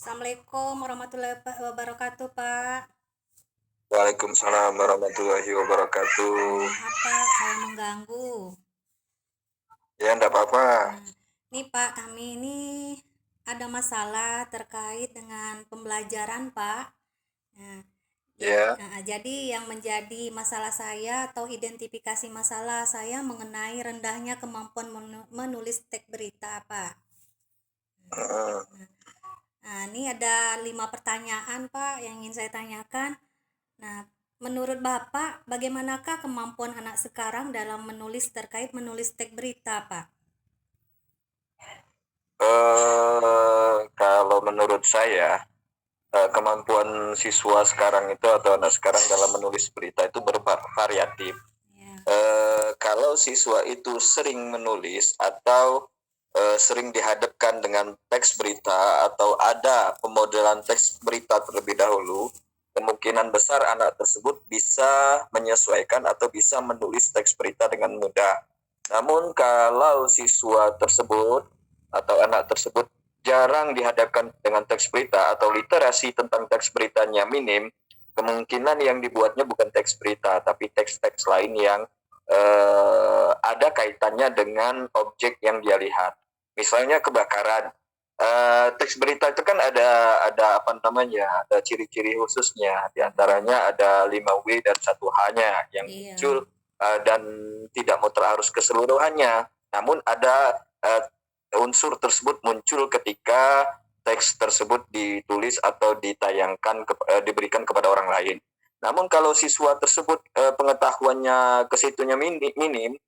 Assalamualaikum warahmatullahi wabarakatuh, Pak. Waalaikumsalam warahmatullahi wabarakatuh. Maaf, Pak, saya mengganggu. Ya, enggak apa-apa. Nih, Pak, kami ini ada masalah terkait dengan pembelajaran, Pak. Nah, Ya, jadi yang menjadi masalah saya atau identifikasi masalah saya mengenai rendahnya kemampuan menulis teks berita, Pak. eh, Nah, ini ada 5 pertanyaan, Pak, yang ingin saya tanyakan. Nah, menurut Bapak, bagaimanakah kemampuan anak sekarang dalam terkait menulis teks berita, Pak? kalau menurut saya, kemampuan siswa sekarang itu atau anak sekarang dalam menulis berita itu bervariatif. Ya. Kalau siswa itu sering menulis atau sering dihadapkan dengan teks berita atau ada pemodelan teks berita terlebih dahulu, kemungkinan besar anak tersebut bisa menyesuaikan atau bisa menulis teks berita dengan mudah. Namun kalau siswa tersebut atau anak tersebut jarang dihadapkan dengan teks berita atau literasi tentang teks beritanya minim, kemungkinan yang dibuatnya bukan teks berita tapi teks-teks lain yang ada kaitannya dengan objek yang dia lihat. Misalnya kebakaran. Teks berita itu kan ada apa namanya, ada ciri-ciri khususnya. Di antaranya ada 5W dan 1H-nya yang muncul dan tidak muter arus keseluruhannya. Namun ada unsur tersebut muncul ketika teks tersebut ditulis atau ditayangkan diberikan kepada orang lain. Namun kalau siswa tersebut pengetahuannya ke situnya minim,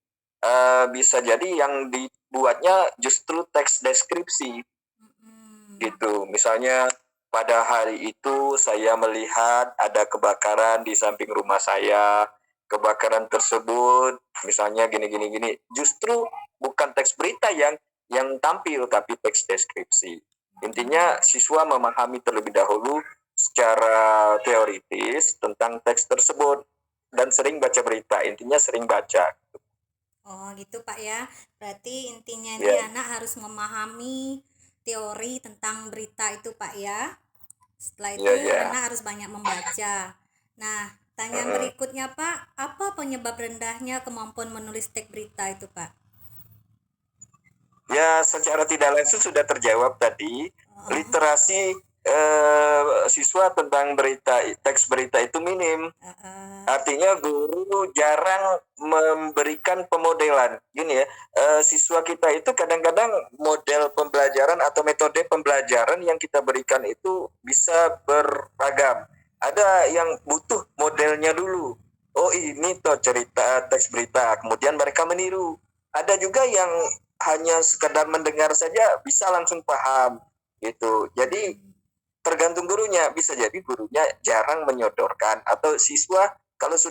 bisa jadi yang dibuatnya justru teks deskripsi gitu. Misalnya pada hari itu saya melihat ada kebakaran di samping rumah saya. Kebakaran tersebut misalnya gini. Justru bukan teks berita yang tampil tapi teks deskripsi. Intinya siswa memahami terlebih dahulu secara teoritis tentang teks tersebut dan sering baca berita. Intinya sering baca. Oh, gitu, Pak ya. Berarti intinya ini Ya, anak harus memahami teori tentang berita itu, Pak ya. Setelah itu ya. anak harus banyak membaca. Nah, tanyaan berikutnya, Pak, apa penyebab rendahnya kemampuan menulis teks berita itu, Pak? Ya, secara tidak langsung sudah terjawab tadi. Literasi siswa tentang teks berita itu minim. Artinya guru jarang memberikan pemodelan. Gini ya, siswa kita itu kadang-kadang model pembelajaran atau metode pembelajaran yang kita berikan itu bisa beragam. Ada yang butuh modelnya dulu. Oh, ini toh cerita teks berita. Kemudian mereka meniru. Ada juga yang hanya sekedar mendengar saja bisa langsung paham gitu. Jadi tergantung gurunya, bisa jadi gurunya jarang menyodorkan atau siswa kalau